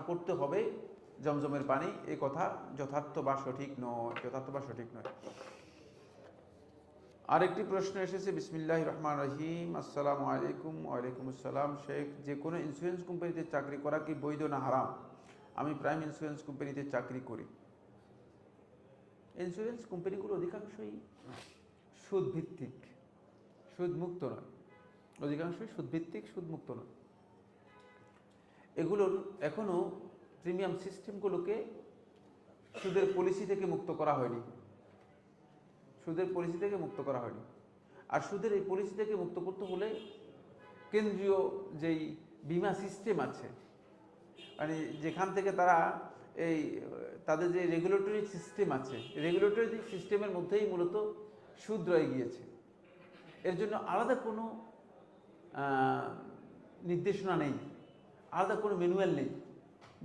করতে হবে জমজমের পানি, এই কথা যথার্থ বা সঠিক নয়, যথার্থ বা সঠিক নয়। আরেকটি প্রশ্ন এসেছে, বিসমিল্লাহির রহমানির রহিম, আসসালামু আলাইকুম। ওয়ালাইকুম আসসালাম। শেখ, যে কোনো ইন্স্যুরেন্স কোম্পানিতে চাকরি করা কি বৈধ না হারাম? আমি প্রাইম ইন্স্যুরেন্স কোম্পানিতে চাকরি করি। ইন্স্যুরেন্স কোম্পানিগুলো অধিকাংশই সুদভিত্তিক, সুদমুক্ত নয়, অধিকাংশই সুদভিত্তিক, সুদমুক্ত নয়। এগুলোর এখনও প্রিমিয়াম সিস্টেমগুলোকে সুদের পলিসি থেকে মুক্ত করা হয়নি, সুদের পলিসি থেকে মুক্ত করা হয়নি। আর সুদের এই পলিসি থেকে মুক্ত করতে হলে কেন্দ্রীয় যেই বিমা সিস্টেম আছে, মানে যেখান থেকে তারা এই তাদের যে রেগুলেটরি সিস্টেম আছে, রেগুলেটরি সিস্টেমের মধ্যেই মূলত সুদ রয়ে গিয়েছে। এর জন্য আলাদা কোনো নির্দেশনা নেই, আলাদা কোনো ম্যানুয়াল নেই,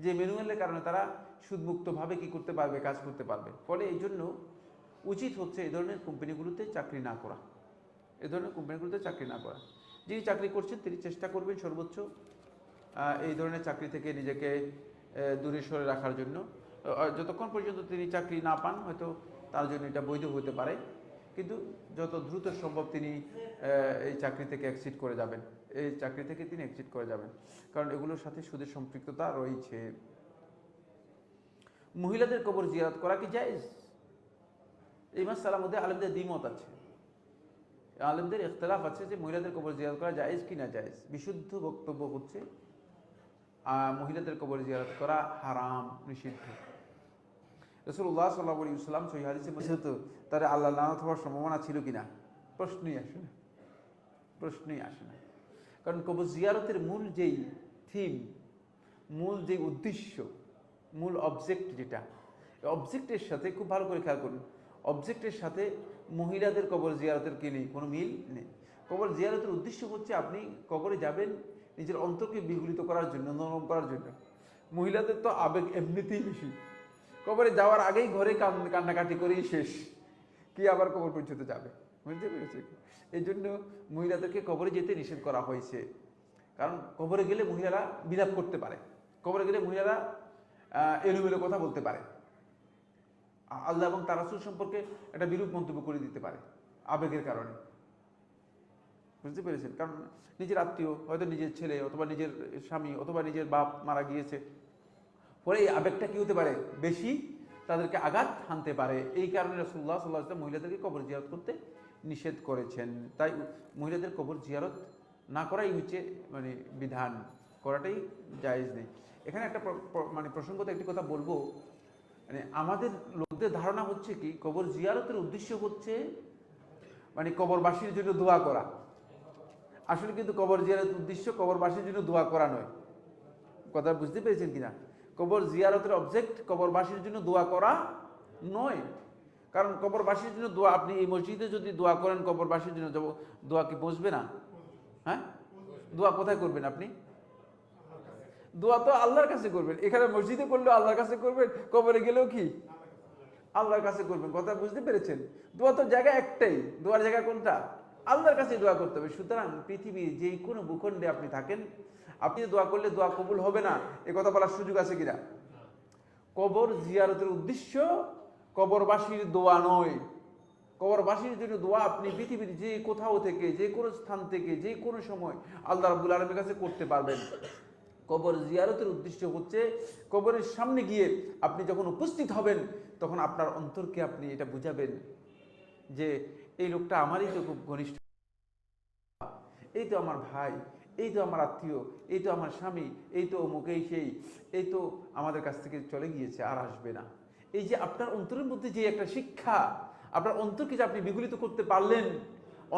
যে ম্যানুয়ালের কারণে তারা সুদমুক্তভাবে কী করতে পারবে, কাজ করতে পারবে। ফলে এই জন্য উচিত হচ্ছে এই ধরনের কোম্পানিগুলোতে চাকরি না করা, এই ধরনের কোম্পানিগুলোতে চাকরি না করা। যিনি চাকরি করছেন তিনি চেষ্টা করবেন সর্বোচ্চ এই ধরনের চাকরি থেকে নিজেকে দূরে সরে রাখার জন্য। যতক্ষণ পর্যন্ত তিনি চাকরি না পান হয়তো তার জন্য এটা বৈধ হতে পারে, কিন্তু যত দ্রুত সম্ভব তিনি এই চাকরি থেকে এক্সিট করে যাবেন, এই চাকরি থেকে তিনি এক্সিট করে যাবেন, কারণ এগুলোর সাথে সুদের সম্পৃক্ততা রয়েছে। মহিলাদের কবর জিয়ারত করা কি জায়েজ? এই মাসআলার মধ্যে আলেমদের দ্বিমত আছে, আলেমদের ইখতিলাফ আছে যে মহিলাদের কবর জিয়ারত করা জায়েজ কি না জায়েজ। বিশুদ্ধ বক্তব্য হচ্ছে মহিলাদের কবর জিয়ারত করা হারাম, নিষিদ্ধ। রাসূলুল্লাহ সাল্লাল্লাহু আলাইহি ওয়াসাল্লাম সহিহ হাদিসে বলেছেন, তো তার আল্লাহ লানত হওয়ার সম্ভাবনা ছিল কিনা? প্রশ্নই আসে না, প্রশ্নই আসে না। কারণ কবর জিয়ারতের মূল যেই থিম, মূল যে উদ্দেশ্য, মূল অবজেক্ট, যেটা অবজেক্টের সাথে খুব ভালো করে খেয়াল করুন, অবজেক্টের সাথে মহিলাদের কবর জিয়ারতের কি নেই, কোনো মিল নেই। কবর জিয়ারতের উদ্দেশ্য হচ্ছে আপনি কবরে যাবেন নিজের অন্তরকে বিগলিত করার জন্য, নরম করার জন্য। মহিলাদের তো আবেগ এমনিতেই বেশি, কবরে যাওয়ার আগেই ঘরে কান্নাকাটি করেই শেষ, কি আবার কবর পর্যন্ত যাবে, বুঝতে পেরেছি? এই জন্য মহিলাদেরকে কবরে যেতে নিষেধ করা হয়েছে, কারণ কবরে গেলে মহিলারা বিলাপ করতে পারে, কবরে গেলে মহিলারা এলোমেলো কথা বলতে পারে, আল্লাহ এবং তার রাসূল সম্পর্কে একটা বিরূপ মন্তব্য করে দিতে পারে আবেগের কারণে, বুঝতে পেরেছেন? কারণ নিজের আত্মীয়, হয়তো নিজের ছেলে অথবা নিজের স্বামী অথবা নিজের বাপ মারা গিয়েছে, পরে এই আবেগটা কি হতে পারে, বেশি তাদেরকে আঘাত হানতে পারে। এই কারণে রাসূলুল্লাহ সাল্লাল্লাহু আলাইহি ওয়াসাল্লাম মহিলাদেরকে কবর জিয়ারত করতে নিষেধ করেছেন। তাই মহিলাদের কবর জিয়ারত না করাই হচ্ছে মানে বিধান, করাটাই জায়েজ নেই। এখানে একটা মানে প্রসঙ্গত একটি কথা বলবো, মানে আমাদের লোকদের ধারণা হচ্ছে কি, কবর জিয়ারতের উদ্দেশ্য হচ্ছে মানে কবরবাসীর জন্য দোয়া করা। আসলে কিন্তু কবর জিয়ারতের উদ্দেশ্য কবরবাসীর জন্য দোয়া করা নয়। কথা বুঝতে পেরেছেন কিনা? কবর জিয়ারতের অবজেক্ট কবরবাসীর জন্য দোয়া করা নয়। কারণ কবরবাসীর জন্য দোয়া, আপনি এই মসজিদে যদি দোয়া করেন কবরবাসীর জন্য, দোয়া কি পৌঁছবে না? হ্যাঁ, দোয়া কোথায় করবেন আপনি? দোয়া তো আল্লাহর কাছে করবেন। এখানে মসজিদে করলেও আল্লাহর কাছে করবেন, কবরে গেলেও কি আল্লাহর কাছে করবেন। কথা বুঝতে পেরেছেন? দোয়া তো জায়গা একটাই, দোয়ার জায়গা কোনটা? আল্লাহর কাছে দোয়া করতে হবে। সুতরাং পৃথিবীর যেই কোনো ভূখণ্ডে আপনি থাকেন, আপনি দোয়া করলে দোয়া কবুল হবে না, এ কথা বলার সুযোগ আছে কিনা? কবর জিয়ারতের উদ্দেশ্য কবরবাসীর দোয়া নয়। কবরবাসীর জন্য দোয়া আপনি পৃথিবীর যে কোথাও থেকে, যে কোনো স্থান থেকে, যে কোনো সময় আল্লাহ রাব্বুল আলামিনের কাছে করতে পারবেন। কবর জিয়ারতের উদ্দেশ্য হচ্ছে কবরের সামনে গিয়ে আপনি যখন উপস্থিত হবেন তখন আপনার অন্তরকে আপনি এটা বুঝাবেন যে এই লোকটা আমারই তো খুব ঘনিষ্ঠ, এই তো আমার ভাই, এই তো আমার আত্মীয়, এই তো আমার স্বামী, এই তো অমুক, এই সেই, এই তো আমাদের কাছ থেকে চলে গিয়েছে, আর আসবে না। এই যে আপনার অন্তরের মধ্যে যে একটা শিক্ষা, আপনার অন্তরকে যে আপনি বিগলিত করতে পারলেন,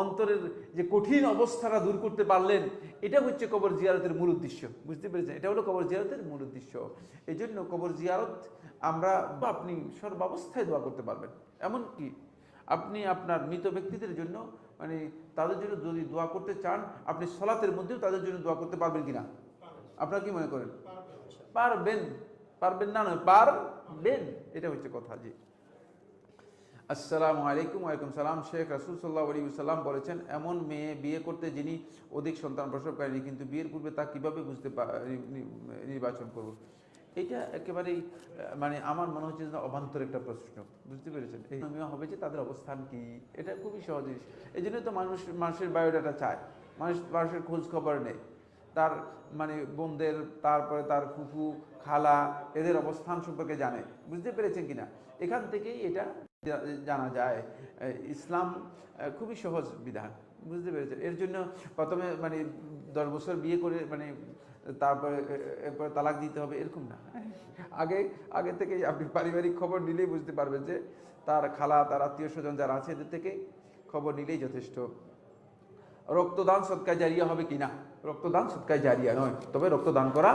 অন্তরের যে কঠিন অবস্থাটা দূর করতে পারলেন, এটা হচ্ছে কবর জিয়ারতের মূল উদ্দেশ্য। বুঝতে পেরেছেন? এটা হলো কবর জিয়ারতের মূল উদ্দেশ্য। এই জন্য কবর জিয়ারত আমরা, আপনি সর্বাবস্থায় দোয়া করতে পারবেন। এমনকি আপনি আপনার মৃত ব্যক্তিদের জন্য, মানে তাদের জন্য যদি দোয়া করতে চান, আপনি সালাতের মধ্যেও তাদের জন্য দোয়া করতে পারবেন কিনা? আপনারা কি মনে করেন? পারবেন। পারবেন না নয়, পারবেন, এটা হচ্ছে কথা। জি, আসসালামু আলাইকুম। ওয়ালাইকুম সালাম। শেখ, রাসূল সাল্লাল্লাহু আলাইহি ওয়াসাল্লাম বলেছেন, এমন মেয়ে বিয়ে করতে যিনি অধিক সন্তান প্রসবকারী, কিন্তু বিয়ের পূর্বে তা কিভাবে নির্বাচন করব? এটা একেবারেই মানে আমার মনে হচ্ছে যে অবান্তর একটা প্রশ্ন, বুঝতে পেরেছেন? এই নিয়ম হবে যে তাদের অবস্থান কি, এটা খুবই সহজ জিনিস। এই জন্যই তো মানুষের বায়োডাটা চায়, মানুষের খোঁজ খবর নেই, তার মানে বোনদের, তারপরে তার ফুফু খালা এদের অবস্থান সম্পর্কে জানে, বুঝতে পেরেছেন কিনা? এখান থেকেই এটা জানা যায়। ইসলাম খুবই সহজ বিধান, বুঝতে পেরেছেন? এর জন্য প্রথমে মানে 10 বছর বিয়ে করে মানে তারপরে এরপরে তালাক দিতে হবে এরকম না। আগে থেকে আপনি পারিবারিক খবর নিলেই বুঝতে পারবেন যে তার খালা, তার আত্মীয় স্বজন যারা আছে এদের থেকে খবর নিলেই যথেষ্ট। রক্তদান সদকায় জারিয়া হবে কিনা? রক্তদান সদকায় জারিয়া নয়, তবে রক্তদান করা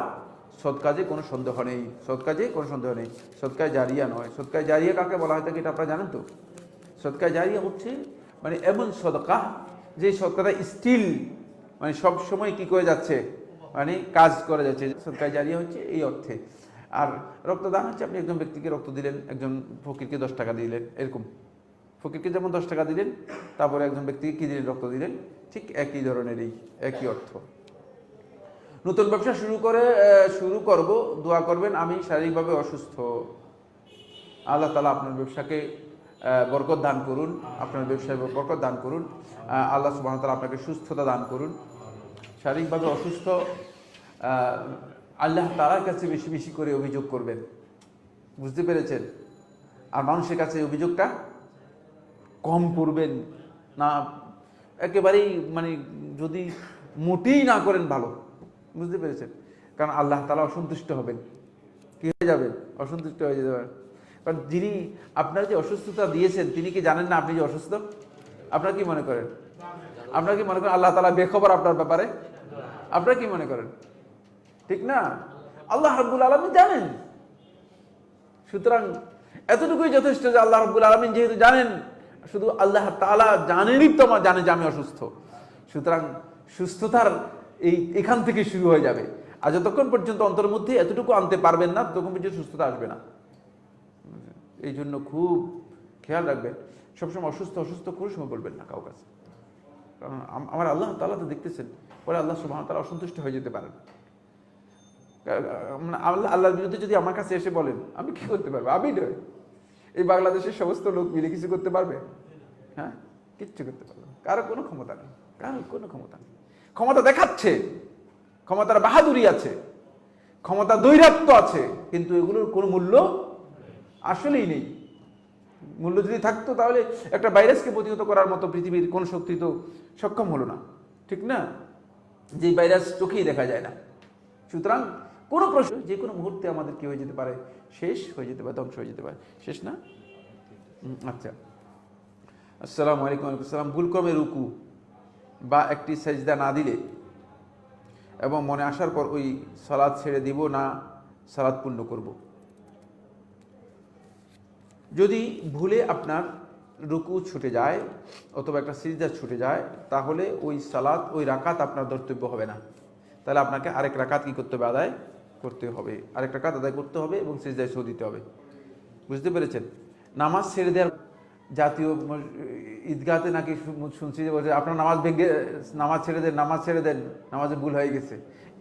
সৎকাজে কোনো সন্দেহ নেই, সৎকাজে কোনো সন্দেহ নেই, সদকায় জারিয়া নয়। সদকায় জারিয়া কাকে বলা হয় থাকে এটা আপনারা জানেন তো? সদকায় জারিয়া হচ্ছে মানে এমন সদকা যে সদকাটা স্টিল মানে সব সময় কি করে যাচ্ছে, মানে কাজ করে যাচ্ছে, সদকায় জারিয়া হচ্ছে এই অর্থে। আর রক্তদান হচ্ছে আপনি একজন ব্যক্তিকে রক্ত দিলেন, একজন ফকিরকে 10 টাকা দিলেন, এরকম। ফকিরকে যেমন 10 টাকা দিলেন, তারপরে একজন ব্যক্তিকে কি দিলেন, রক্ত দিলেন, ঠিক একই ধরনেরই, একই অর্থ। নতুন ব্যবসা শুরু করব, দোয়া করবেন, আমি শারীরিকভাবে অসুস্থ। আল্লাহ তাআলা আপনার ব্যবসাকে বরকত দান করুন, আপনার ব্যবসায় বরকত দান করুন। আল্লাহ সুবহানাহু ওয়া তাআলা আপনাকে সুস্থতা দান করুন। শারীরিকভাবে অসুস্থ, আল্লাহ তাআলার কাছে বেশি বেশি করে অভিযোগ করবেন, বুঝতে পেরেছেন? আর মানুষের কাছে অভিযোগটা কম করবেন না, একেবারেই মানে যদি মোটেই না করেন ভালো, বুঝতে পেরেছেন? কারণ আল্লাহ তাআলা অসন্তুষ্ট হবেন, কি হয়ে যাবেন, অসন্তুষ্ট হয়ে যেতে পারেন। কারণ যিনি আপনার যে অসুস্থতা দিয়েছেন তিনি কি জানেন না আপনি যে অসুস্থ? আপনারা কি মনে করেন? আপনারা কি মনে করেন আল্লাহ তাআলা বেখবর আপনার ব্যাপারে? আপনারা কি মনে করেন? ঠিক না? আল্লাহ রাব্বুল আলামিন জানেন। সুতরাং এতটুকুই যথেষ্ট যে আল্লাহ রাব্বুল আলামিন যেহেতু জানেন, শুধু আল্লাহ তাআলা জানেনই তো জানে যে আমি অসুস্থ, সুতরাং সুস্থতার এখান থেকে শুরু হয়ে যাবে। আর যতক্ষণ পর্যন্ত অন্তরের মধ্যে এতটুকু আনতে পারবেন না ততক্ষণ পর্যন্ত সুস্থতা আসবে না। এই জন্য খুব খেয়াল রাখবেন, সবসময় অসুস্থ অসুস্থ কোনো সময় বলবেন না কারো কাছে, কারণ আমার আল্লাহ তাআলা তো দেখতেছেন, পরে আল্লাহ সুবহানাহু ওয়া তাআলা অসন্তুষ্ট হয়ে যেতে পারেন। আল্লাহর বিরুদ্ধে যদি আমার কাছে এসে বলেন, আমি কি করতে পারবো? আমি নয়, এই বাংলাদেশের সমস্ত লোক মিলে কিছু করতে পারবে? হ্যাঁ, কিচ্ছু করতে পারবে না। কারো কোনো ক্ষমতা নেই, কারো কোনো ক্ষমতা নেই। ক্ষমতা দেখাচ্ছে, ক্ষমতার বাহাদুরি আছে, ক্ষমতা দৈরাত্য আছে, কিন্তু এগুলোর কোনো মূল্য আসলেই নেই। মূল্য যদি থাকতো তাহলে একটা ভাইরাসকে প্রতিহত করার মতো পৃথিবীর কোন শক্তি তো সক্ষম হলো না, ঠিক না? যে ভাইরাস চোখেই দেখা যায় না। সুতরাং কোনো প্রশ্ন যে কোনো মুহূর্তে আমাদের কি হয়ে যেতে পারে, শেষ হয়ে যেতে পারে, ধ্বংস হয়ে যেতে পারে। শেষ না? আচ্ছা, আসসালামু আলাইকুম। আসসালাম। ভুলক্রমে রুকু বা একটি সেজদা না দিলে এবং মনে আসার পর ওই সালাত ছেড়ে দিব না সালাত পূর্ণ করব? যদি ভুলে আপনার রুকু ছুটে যায় অথবা একটা সিজদা ছুটে যায়, তাহলে ওই সালাত, ওই রাকাত আপনার ধর্তব্য হবে না। তাহলে আপনাকে আরেক রাকাত কি করতে হবে? আদায় করতে হবে, আরেক রাকাত আদায় করতে হবে এবং সিজদায় সহ দিতে হবে, বুঝতে পেরেছেন? নামাজ ছেড়ে দেওয়ার জাতীয় ঈদগাতে নাকি শুনছি যে বলছে আপনার নামাজ ভেঙে, নামাজ ছেড়ে দেন, নামাজ ছেড়ে দেন, নামাজে ভুল হয়ে গেছে।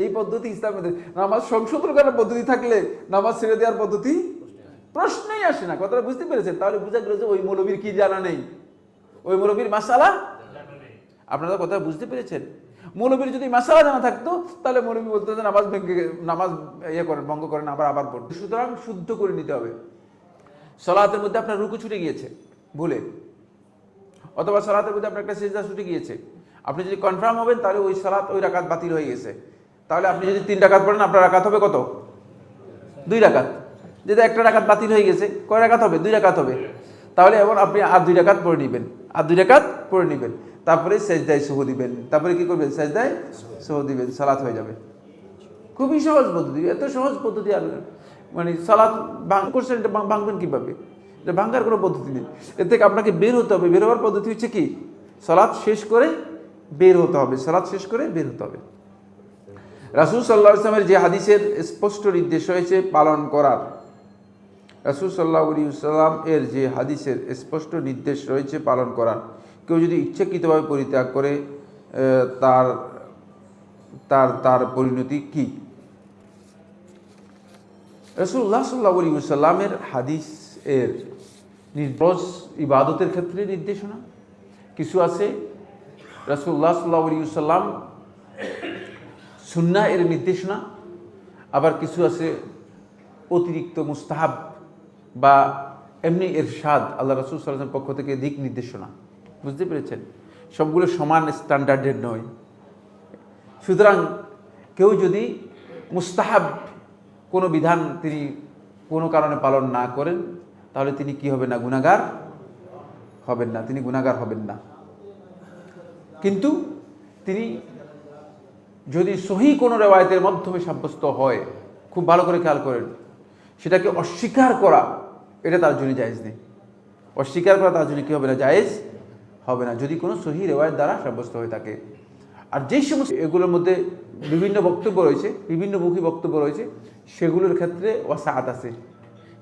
এই পদ্ধতি ইসলামের নামাজ সংশোধন করার পদ্ধতি থাকলে নামাজ ছেড়ে দেওয়ার পদ্ধতি প্রশ্নই আসে না। কথাটা বুঝতে পেরেছেন? তাহলে বুঝা গেল যে ওই মৌলবীর কি জানা নেই, ওই মৌলবীর মাসালা। আপনারা কথা বুঝতে পেরেছেন? মৌলবীর যদি মাসালা জানা থাকতো তাহলে মৌলবী বলতে নামাজ ভেঙে, নামাজ করেন, ভঙ্গ করেন, আবার পড়তে। সুতরাং শুদ্ধ করে নিতে হবে। সালাতের মধ্যে আপনার রুকু ছুটে গিয়েছে ভুলে, অথবা সালাতের মধ্যে আপনার একটা সিজদা ছুটে গিয়েছে, আপনি যদি কনফার্ম হবেন তাহলে ওই সালাত, ওই রাকাত বাতিল হয়ে গেছে। তাহলে আপনি যদি 3 রাকাত পড়েন আপনার রাকাত হবে কত? 2 রাকাত। যদি একটা রাকাত বাতিল হয়ে গেছে, কয় রাকাত হবে? 2 রাকাত হবে। তাহলে এখন আপনি আর 2 রাকাত পড়ে নেবেন, আর 2 রাকাত পড়ে নেবেন, তারপরে সেজদায় সহ দিবেন, তারপরে কি করবেন? সেজদায় সহ দিবেন, সালাত হয়ে যাবে। খুবই সহজ পদ্ধতি, এত সহজ পদ্ধতি। আর মানে সালাত করছেন, এটা ভাঙবেন কীভাবে? এটা ভাঙার কোনো পদ্ধতি নেই। এর থেকে আপনাকে বের হতে হবে। বের হওয়ার পদ্ধতি হচ্ছে কি? সালাত শেষ করে বের হতে হবে, সালাত শেষ করে বের হতে হবে। রাসূল সাল্লাল্লাহু আলাইহি ওয়াসাল্লামের যে হাদিসের স্পষ্ট নির্দেশ হয়েছে পালন করার, রাসূল সাল্লাল্লাহু আলাইহি ওয়াসাল্লাম এর যে হাদিসের স্পষ্ট নির্দেশ রয়েছে পালন করার, কেউ যদি ইচ্ছাকৃতভাবে পরিত্যাগ করে তার তার তার পরিণতি কি? রাসূলুল্লাহ সাল্লাল্লাহু আলাইহি ওয়াসাল্লামের হাদিস এর নির্দেশ ইবাদতের ক্ষেত্রে নির্দেশনা কিছু আছে, রাসূলুল্লাহ সাল্লাল্লাহু আলাইহি ওয়াসাল্লাম সুন্নাহ এর নির্দেশনা, আবার কিছু আছে অতিরিক্ত মুস্তাহাব বা এমনি ইরশাদ আল্লাহ রাসূল সাল্লাল্লাহু আলাইহি ওয়াসাল্লামের পক্ষ থেকে দিক নির্দেশনা। বুঝতে পেরেছেন? সবগুলো সমান স্ট্যান্ডার্ডের নয়। সুতরাং কেউ যদি মুস্তাহাব কোনো বিধান তিনি কোনো কারণে পালন না করেন, তাহলে তিনি কি হবে না? গুনাহগার হবেন না, তিনি গুনাহগার হবেন না। কিন্তু তিনি যদি সহি কোনো রেওয়ায়েতের মাধ্যমে সাব্যস্ত হয়, খুব ভালো করে খেয়াল করেন, সেটাকে অস্বীকার করা এটা তার জন্য জায়েজ নেই। অস্বীকার করা তার জন্য কি হবে না? জায়েজ হবে না, যদি কোনো সহি রেওয়ায়েত দ্বারা সাব্যস্ত হয়ে থাকে। আর যেই সমস্ত এগুলোর মধ্যে বিভিন্ন বক্তব্য রয়েছে, বিভিন্নমুখী বক্তব্য রয়েছে, সেগুলোর ক্ষেত্রে ওয়াসাআত আছে।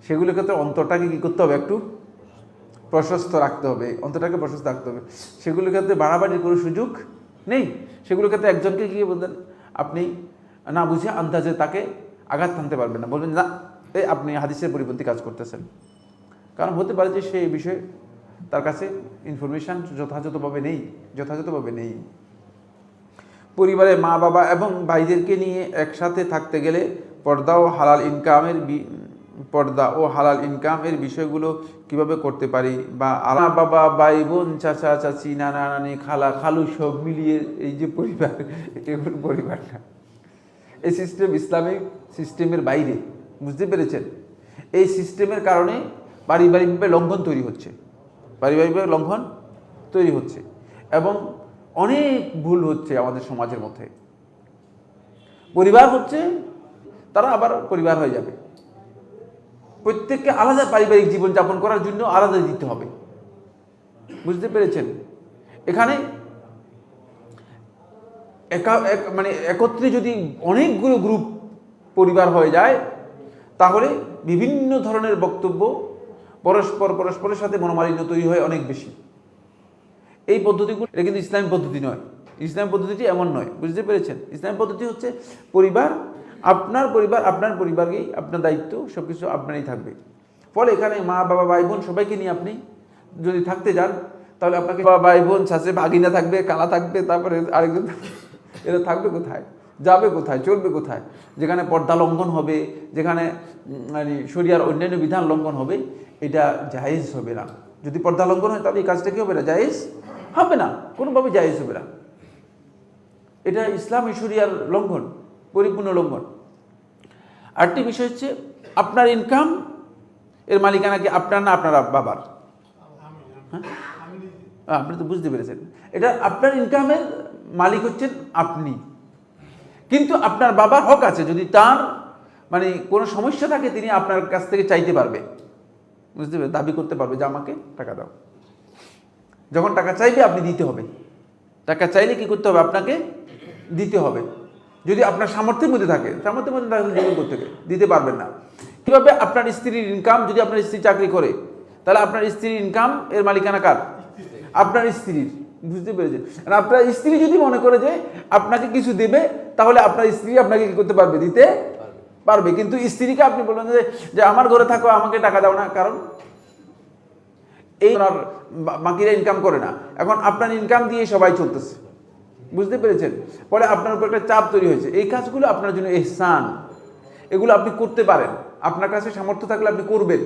সেগুলোর ক্ষেত্রে অন্তরটাকে কী করতে হবে? একটু প্রশস্ত রাখতে হবে, অন্তরটাকে প্রশস্ত রাখতে হবে। সেগুলোর ক্ষেত্রে বাড়াবাড়ির কোনো সুযোগ নেই। সেগুলোর ক্ষেত্রে একজনকে গিয়ে বলতেন, আপনি না বুঝে আন্দাজে তাকে আঘাত টানতে পারবেন না, বলবেন না এই আপনি হাদিসের পরিপন্থী কাজ করতেছেন। কারণ হতে পারে যে সে এই বিষয়ে তার কাছে ইনফরমেশান যথাযথভাবে নেই। পরিবারে মা বাবা এবং ভাইদেরকে নিয়ে একসাথে থাকতে গেলে পর্দা ও হালাল ইনকামের বিষয়গুলো কিভাবে করতে পারি, বা মা বাবা, ভাই বোন, চাচা চাচি, নানা নানি, খালা খালু সব মিলিয়ে এই যে পরিবার, এগুলো পরিবার না। এই সিস্টেম ইসলামিক সিস্টেমের বাইরে। বুঝতে পেরেছেন? এই সিস্টেমের কারণে পারিবারিকভাবে লঙ্ঘন তৈরি হচ্ছে এবং অনেক ভুল হচ্ছে আমাদের সমাজের মধ্যে। পরিবার হচ্ছে, তারা আবার পরিবার হয়ে যাবে। প্রত্যেককে আলাদা পারিবারিক জীবনযাপন করার জন্য আলাদা দিতে হবে। বুঝতে পেরেছেন? এখানে মানে একত্রে যদি অনেকগুলো গ্রুপ পরিবার হয়ে যায়, তাহলে বিভিন্ন ধরনের বক্তব্য পরস্পরের সাথে মনোমালিন্য তৈরি হয় অনেক বেশি। এই পদ্ধতিগুলো, এটা কিন্তু ইসলামী পদ্ধতি নয়। ইসলামী পদ্ধতিটি এমন নয়। বুঝতে পেরেছেন? ইসলামী পদ্ধতি হচ্ছে আপনার পরিবারকেই আপনার দায়িত্ব, সব কিছু আপনারই থাকবে। ফলে এখানে মা বাবা, ভাই বোন সবাইকে নিয়ে আপনি যদি থাকতে যান, তাহলে আপনাকে ভাই বোন, শাশে, ভাগিনা থাকবে, কালা থাকবে, তারপরে আরেকজন, এরা থাকবে কোথায়? যাবে কোথায়? চলবে কোথায়? যেখানে পর্দা লঙ্ঘন হবে, যেখানে মানে শরিয়ার অন্যান্য বিধান লঙ্ঘন হবে, এটা জায়েজ হবে না। যদি পর্দা লঙ্ঘন হয়, তাহলে এই কাজটা কি হবে না? জায়েজ হবে না, কোনোভাবে জায়েজ হবে না। এটা ইসলামী শরিয়ার লঙ্ঘন, পরিপূর্ণ লঙ্ঘন। আরেকটি বিষয় হচ্ছে, আপনার ইনকাম এর মালিকানা কি আপনার না আপনার বাবার? হ্যাঁ, আপনি তো বুঝতে পেরেছেন। এটা আপনার ইনকামের মালিক হচ্ছেন আপনি, কিন্তু আপনার বাবার হক আছে, যদি তার মানে কোনো সমস্যা থাকে, তিনি আপনার কাছ থেকে চাইতে পারবে। বুঝতে পেরে দাবি করতে পারবে যে আমাকে টাকা দাও। যখন টাকা চাইবে, আপনি দিতে হবে। টাকা চাইলে কি করতে হবে? আপনাকে দিতে হবে। যদি আপনার সামর্থ্যের মধ্যে থাকে, জীবন করতে দিতে পারবেন না। কিভাবে? আপনার স্ত্রীর ইনকাম, যদি আপনার স্ত্রী চাকরি করে, তাহলে আপনার স্ত্রীর ইনকাম এর মালিকানা কার? আপনার স্ত্রীর। বুঝতে পেরেছেন? আপনার স্ত্রী যদি মনে করে যে আপনাকে কিছু দেবে, তাহলে আপনার স্ত্রী আপনাকে কি করতে পারবে? দিতে পারবে। কিন্তু স্ত্রীকে আপনি বলবেন যে আমার ঘরে থাকো, আমাকে টাকা দাও না, কারণ এই বাকিরা ইনকাম করে না। এখন আপনার ইনকাম দিয়ে সবাই চলতেছে। বুঝতে পেরেছেন? পরে আপনার উপর একটা চাপ তৈরি হয়েছে। এই কাজগুলো আপনার জন্য ইহসান, এগুলো আপনি করতে পারেন, আপনার কাছে সামর্থ্য থাকলে আপনি করবেন,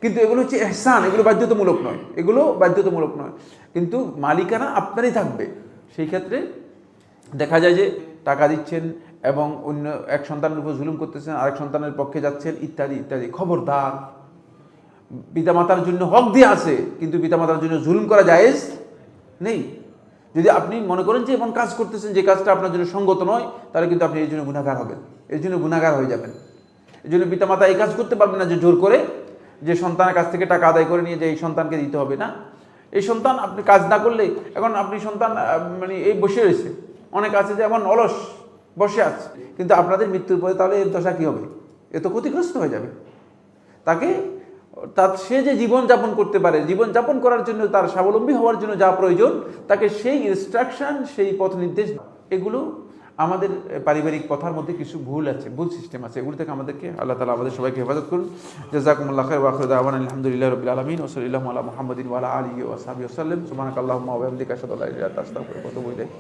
কিন্তু এগুলো হচ্ছে ইহসান, এগুলো বাধ্যতামূলক নয়। কিন্তু মালিকানা আপনারই থাকবে। সেই ক্ষেত্রে দেখা যায় যে টাকা দিচ্ছেন এবং অন্য এক সন্তানের উপর জুলুম করতেছেন, আরেক সন্তানের পক্ষে যাচ্ছেন, ইত্যাদি ইত্যাদি। খবরদার, পিতামাতার জন্য হক দিয়ে আছে, কিন্তু পিতামাতার জন্য জুলুম করা জায়েজ নেই। যদি আপনি মনে করেন যে এমন কাজ করতেছেন যে কাজটা আপনার জন্য সঙ্গত নয়, তাহলে কিন্তু আপনি এর জন্য গুনাহগার হবেন, এর জন্য গুনাহগার হয়ে যাবেন। এই জন্য পিতামাতা এই কাজ করতে পারবে না যে জোর করে যে সন্তানের কাছ থেকে টাকা আদায় করে নিয়ে যে এই সন্তানকে দিতে হবে না। এই সন্তান আপনি কাজ না করলে, এখন আপনি সন্তান মানে এই বসে রয়েছে, অনেক আছে যে এমন অলস বসে আছে, কিন্তু আপনাদের মৃত্যুর পরে তাহলে এর দশা কী হবে? এ তো ক্ষতিগ্রস্ত হয়ে যাবে। সে যে জীবনযাপন করতে পারে, জীবনযাপন করার জন্য, তার স্বাবলম্বী হওয়ার জন্য যা প্রয়োজন, তাকে সেই ইনস্ট্রাকশন, সেই পথ নির্দেশ, এগুলো আমাদের পারিবারিক কথার মধ্যে কিছু ভুল আছে, ভুল সিস্টেম আছে, এগুলো থেকে আমাদেরকে আল্লাহ তাআলা আমাদের সবাইকে হেফাজত করুন। জাযাকুমুল্লাহু খাইরান ওয়া আখিরু দাওয়ানা আলহামদুলিল্লাহি রাব্বিল আলামিন ওয়া সাল্লাল্লাহু আলা মুহাম্মাদিন ওয়া আলা আলিহি ওয়া সাহবিহি ওয়া সাল্লাম। সুবহানাকাল্লাহুম্মা ওয়া বিহামদিকা আশহাদু আল্লা ইলাহা ইল্লা আনতা আস্তাগফিরুকা ওয়া আতুবু ইলাইক।